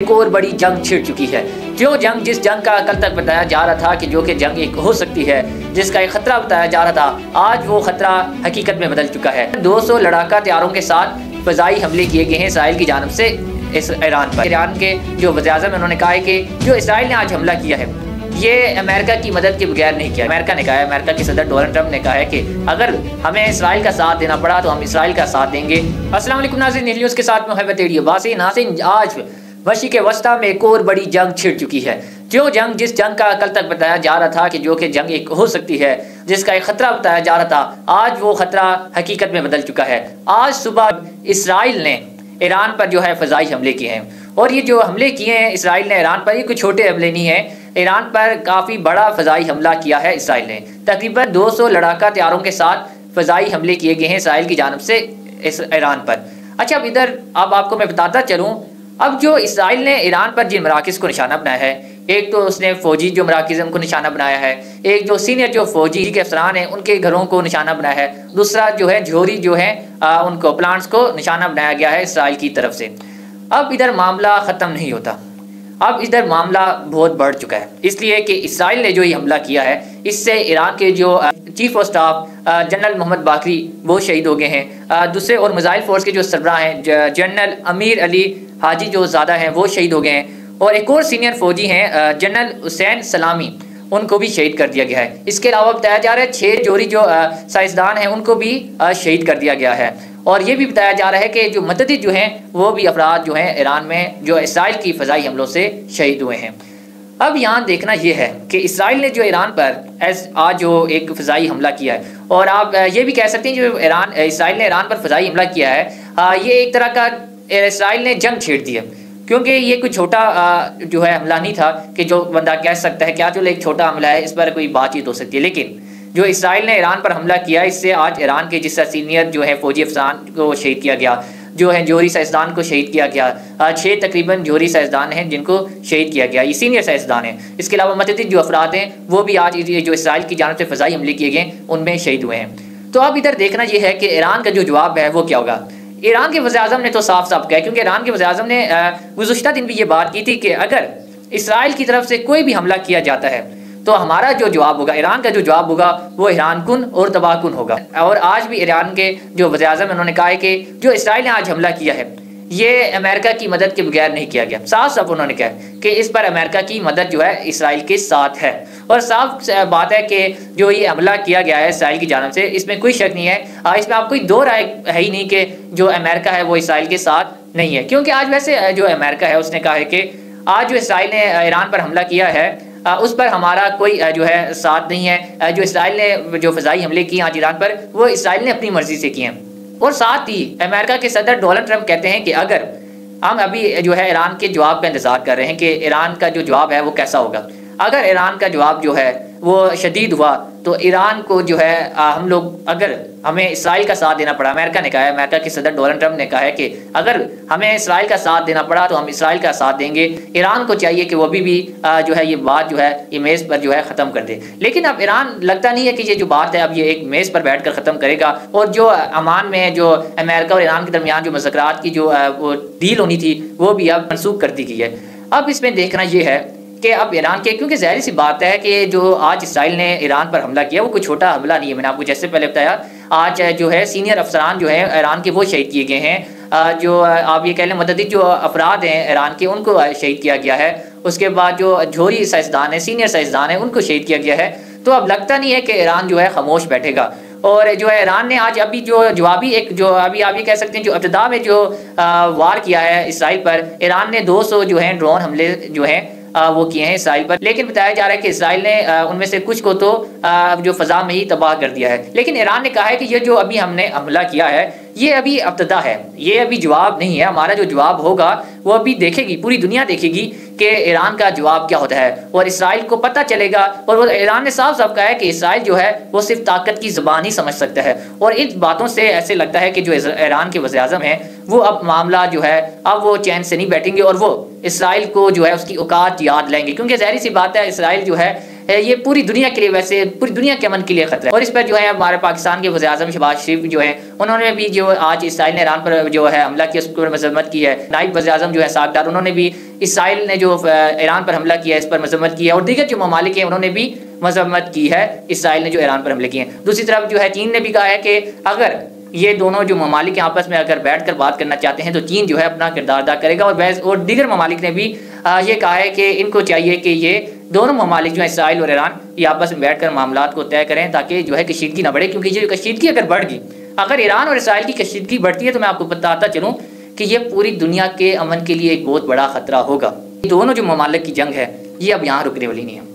एक और बड़ी जंग छिड़ चुकी है। जो जंग जिस जंग का कल तक बताया जा रहा था कि जो कि जंग एक हो सकती है, जिसका एक खतरा बताया जा रहा था, आज वो खतरा हकीकत में बदल चुका है। 200 लड़ाका हथियारों के साथ फ़ज़ाई हमले किए गए हैं इसराइल की जानिब से ईरान पर। ईरान के जो वज़ीर-ए-आज़म उन्होंने कहा है कि जो इसराइल ने आज हमला किया है ये अमेरिका की मदद के बगैर नहीं किया। अमेरिका ने कहा है, अमेरिका के सदर डोनाल्ड ट्रंप ने कहा है कि अगर हमें इसराइल का साथ देना पड़ा तो हम इसराइल का साथ देंगे। अस्सलाम वालेकुम नाज़रीन, न्यूज़ के साथ मोहब्बत रेडियो बासी नाज़रीन। आज मशरिक़ वस्ता में एक और बड़ी जंग छिड़ चुकी है। जो जंग जिस जंग का कल तक बताया जा रहा था कि जो कि जंग एक हो सकती है, जिसका एक खतरा बताया जा रहा था, आज वो खतरा हकीकत में बदल चुका है। आज सुबह इसराइल ने ईरान पर जो है फ़ज़ाई हमले किए हैं, और ये जो हमले किए हैं इसराइल ने ईरान पर, ये कोई छोटे हमले नहीं हैं। ईरान पर काफ़ी बड़ा फ़ज़ाई हमला किया है इसराइल ने। तकरीबन 200 लड़ाका हथियारों के साथ फ़ज़ाई हमले किए गए हैं इसराइल की जानिब से ईरान पर। अच्छा, अब आपको मैं बताता चलूँ, अब जो इसराइल ने ईरान पर जिन मराकिज़ को निशाना बनाया है, एक तो उसने फ़ौजी जो मराकिज़ उनको निशाना बनाया है, एक जो सीनियर जो फ़ौजी के अफसरान हैं उनके घरों को निशाना बनाया है, दूसरा जो है जोहरी जो है उनको प्लांट्स को निशाना बनाया गया है इसराइल की तरफ से। अब इधर मामला ख़त्म नहीं होता, अब इधर मामला बहुत बढ़ चुका है, इसलिए कि इसराइल ने जो ये हमला किया है इससे ईरान के जो chief of staff general Mohammad Bagheri वो शहीद हो गए हैं। दूसरे और मिसाइल फोर्स के जो सरबराह हैं जनरल अमीर अली हाजी जो ज़्यादा हैं वो शहीद हो गए हैं, और एक और सीनियर फौजी हैं जनरल हुसैन सलामी, उनको भी शहीद कर दिया गया है। इसके अलावा बताया जा रहा है 6 जोहरी जो साइंसदान हैं उनको भी शहीद कर दिया गया है, और ये भी बताया जा रहा है कि जो मुतअद्दिद जो हैं वो भी अफराद जो हैं ईरान में जो इसराइल की फ़ज़ाई हमलों से शहीद हुए हैं। अब यहाँ देखना ये है कि इसराइल ने जो ईरान पर आज जो एक फ़ज़ाई हमला किया है, और आप ये भी कह सकते हैं जो इसराइल ने ईरान पर फ़ज़ाई हमला किया है, ये एक तरह का इसराइल ने जंग छेड़ दी है, क्योंकि ये कोई छोटा जो है हमला नहीं था कि जो बंदा कह सकता है क्या चलो एक छोटा हमला है, इस पर कोई बातचीत हो सकती है। लेकिन जो इसराइल ने ईरान पर हमला किया, इससे आज ईरान के जिस सीनियर जो है फ़ौजी अफसरान को शहीद किया गया, जो है जोहरी साइंसदान को शहीद किया गया। 6 तकरीबन जोहरी साइंसदान हैं जिनको शहीद किया गया, ये सीनियर साइंसदान हैं। इसके अलावा मुतअद्दिद जो अफराद हैं वो भी आज जो इसराइल की जानिब से फ़ज़ाई हमले किए गए उनमें शहीद हुए हैं। तो अब इधर देखना ये है कि ईरान का जो जवाब है वो क्या होगा। ईरान के वज़ीर-ए-आज़म ने तो साफ साफ कहा, क्योंकि ईरान के वज़ीर-ए-आज़म ने गुज़श्ता दिन भी ये बात की थी कि अगर इसराइल की तरफ से कोई भी हमला किया जाता है तो हमारा जो जवाब होगा, ईरान का जो जवाब होगा वो ईरान कुन और तबाहकुन होगा। और आज भी ईरान के जो वज़ीर-ए-आज़म उन्होंने कहा है कि जो इसराइल ने आज हमला किया है ये अमेरिका की मदद के बगैर नहीं किया गया। साफ साफ उन्होंने कहा कि इस पर अमेरिका की मदद जो है इसराइल के साथ है, और साफ बात है कि जो ये हमला किया गया है इसराइल की जानिब से, इसमें कोई शक नहीं है, इसमें आप कोई दो राय है ही नहीं कि जो अमेरिका है वो इसराइल के साथ नहीं है। क्योंकि आज वैसे जो अमेरिका है उसने कहा है कि आज जो इसराइल ने ईरान पर हमला किया है उस पर हमारा कोई जो है साथ नहीं है। जो इसराइल ने जो फ़ज़ाई हमले किए आज ईरान पर, वो इसराइल ने अपनी मर्ज़ी से किए हैं। और साथ ही अमेरिका के सदर डोनाल्ड ट्रंप कहते हैं कि अगर हम अभी जो है ईरान के जवाब का इंतज़ार कर रहे हैं कि ईरान का जो जवाब है वो कैसा होगा। अगर ईरान का जवाब जो है वो शदीद हुआ तो ईरान को जो है हम लोग, अगर हमें इसराइल का साथ देना पड़ा, अमेरिका ने कहा है, अमेरिका के सदर डोनाल्ड ट्रंप ने कहा है कि अगर हमें इसराइल का साथ देना पड़ा तो हम इसराइल का साथ देंगे। ईरान को चाहिए कि वो भी जो है ये बात जो है ये मेज़ पर जो है ख़त्म कर दे। लेकिन अब ईरान लगता नहीं है कि ये जो बात है अब ये एक मेज़ पर बैठ कर ख़त्म करेगा, और जो अमान में जो अमेरिका और ईरान के दरमियान जो मुज़ाकरात की जो वो डील होनी थी वो भी अब मनसूख कर दी गई है। अब इसमें देखना ये है कि अब ईरान के, क्योंकि ज़ाहिर सी बात है कि जो आज इसराइल ने ईरान पर हमला किया वो कोई छोटा हमला नहीं है। मैंने आपको जैसे पहले बताया, आज जो है सीनियर अफसरान जो है ईरान के वो शहीद किए गए हैं। जो आप ये कह लें मुतअद्दिद जो अफराद हैं ईरान के उनको शहीद किया गया है। उसके बाद जो जोहरी साइंसदान है, सीनियर साइंसदान है, उनको शहीद किया गया है। तो अब लगता नहीं है कि ईरान जो है खामोश बैठेगा, और जो है ईरान ने आज अभी जो जवाबी एक जो अभी आप ये कह सकते हैं जो इब्तिदा में जो वार किया है इसराइल पर, ईरान ने 200 जो है ड्रोन हमले जो हैं वो किए हैं इसराइल पर। लेकिन बताया जा रहा है कि इसराइल ने उनमें से कुछ को तो जो फ़ज़ा में ही तबाह कर दिया है। लेकिन ईरान ने कहा है कि ये जो अभी हमने हमला किया है ये अभी इब्तिदा है, ये अभी जवाब नहीं है। हमारा जो जवाब होगा वो अभी देखेगी, पूरी दुनिया देखेगी कि ईरान का जवाब क्या होता है, और इसराइल को पता चलेगा। और वो ईरान ने साफ साफ कहा है कि इसराइल जो है वो सिर्फ ताकत की ज़बान ही समझ सकता है। और इन बातों से ऐसे लगता है कि जो ईरान के वज़ीर-ए-आज़म हैं वो अब मामला जो है अब वो चैन से नहीं बैठेंगे, और वो इसराइल को जो है उसकी औकात याद लाएंगे। क्योंकि ज़ाहिर सी बात है इसराइल जो है ये पूरी दुनिया के लिए, वैसे पूरी दुनिया के अमन के लिए खतरा है। और इस पर जो है हमारे पाकिस्तान के वज़ीर-ए-आज़म शहबाज शरीफ जो है, उन्होंने भी जो आज इसराइल ने ईरान पर जो है हमला किया, उसके ऊपर मजम्मत की है। नायब वज़ीर-ए-आज़म जो है साकडार, उन्होंने भी इसराइल ने जो ईरान पर हमला किया है इस पर मजम्मत की है। और दीगर जो ममालिक हैं उन्होंने भी मजम्मत की है इसराइल ने जो ईरान पर हमले किए हैं। दूसरी तरफ जो है चीन ने भी कहा है कि अगर ये दोनों जो ममालिक आपस में अगर बैठकर बात करना चाहते हैं तो चीन जो है अपना किरदार अदा करेगा। और दीगर ममालिक ने भी ये कहा है कि इनको चाहिए कि ये दोनों ममालिक जो है इसराइल और ईरान, ये आपस में बैठकर मामलात को तय करें ताकि जो है कशीदगी ना बढ़े। क्योंकि ये कशीदगी अगर बढ़ गई, अगर ईरान और इसराइल की कशीदगी बढ़ती है तो मैं आपको बताता चलूँ कि ये पूरी दुनिया के अमन के लिए एक बहुत बड़ा खतरा होगा। दोनों जो ममालिक की जंग है ये अब यहाँ रुकने वाली नहीं है।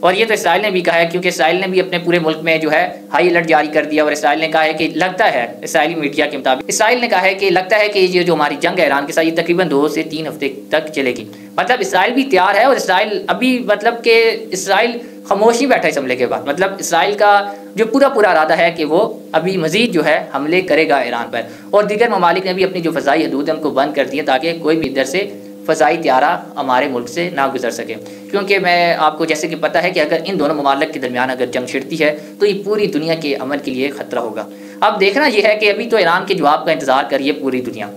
और ये तो इसराइल ने भी कहा है, क्योंकि इसराइल ने भी अपने पूरे मुल्क में जो है हाई अलर्ट जारी कर दिया। और इसराइल ने कहा है कि लगता है, इसराइली मीडिया के मुताबिक इसराइल ने कहा है कि लगता है कि ये जो हमारी जंग है ईरान के साथ, ये तकरीबन 2 से 3 हफ्ते तक चलेगी। मतलब इसराइल भी तैयार है और इसराइल अभी मतलब कि इसराइल खामोशी बैठा है इस हमले के बाद। मतलब इसराइल का जो पूरा इरादा है कि वो अभी मजीद जो है हमले करेगा ईरान पर। और दीगर ममालिक ने भी अपनी जो फ़ज़ाई हदूद है उनको बंद कर दिए ताकि कोई भी इधर से फ़ज़ाई त्यारा हमारे मुल्क से ना गुजर सके। क्योंकि मैं आपको जैसे कि पता है कि अगर इन दोनों ममालिक के दरमियान अगर जंग छिड़ती है तो ये पूरी दुनिया के अमन के लिए ख़तरा होगा। अब देखना यह है कि अभी तो ईरान के जवाब का इंतज़ार करिए पूरी दुनिया,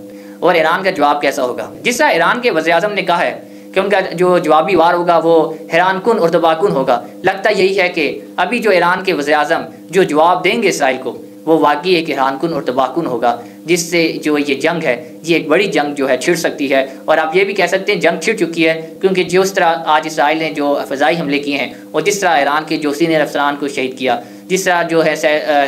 और ईरान का जवाब कैसा होगा। जिस तरह ईरान के वज़ीर-ए-आज़म ने कहा है कि उनका जो जवाबी वार होगा वो हैरानकुन और तबाहकुन होगा। लगता यही है कि अभी जो ईरान के वज़ीर-ए-आज़म जो जवाब देंगे इसराइल को, वो वाकई एक हैरानकुन और तबाहकुन होगा, जिससे जो ये जंग है ये एक बड़ी जंग जो है छिड़ सकती है। और आप ये भी कह सकते हैं जंग छिड़ चुकी है, क्योंकि जिस तरह आज इसराइल ने जो फ़ज़ाई हमले किए हैं और जिस तरह ईरान के जो सीनियर अफसरान को शहीद किया, जिस तरह जो है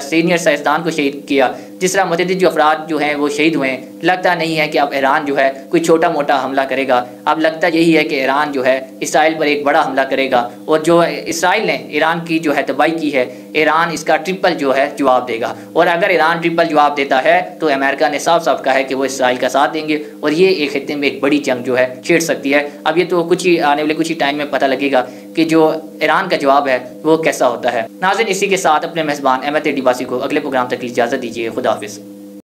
सीनियर साइंसदान को शहीद किया, जिस तरह मुतअद्दिद जो अफराद जो हैं वो शहीद हुए हैं, लगता नहीं है कि अब ईरान जो है कोई छोटा मोटा हमला करेगा। अब लगता यही है कि ईरान जो है इसराइल पर एक बड़ा हमला करेगा। और जो इसराइल ने ईरान की जो है तबाही की है, ईरान इसका ट्रिपल जो है जवाब देगा। और अगर ईरान ट्रिपल जवाब देता है तो अमेरिका ने साफ साफ कहा है कि वो इसराइल का साथ देंगे और ये एक खित्ते में एक बड़ी जंग जो है छेड़ सकती है। अब ये तो कुछ ही आने वाले कुछ ही टाइम में पता लगेगा कि जो ईरान का जवाब है वो कैसा होता है। नाज़रीन, इसी के साथ अपने मेज़बान अहमद टेडी बासी को अगले प्रोग्राम तक इजाज़त दीजिए। खुदा हाफिज़।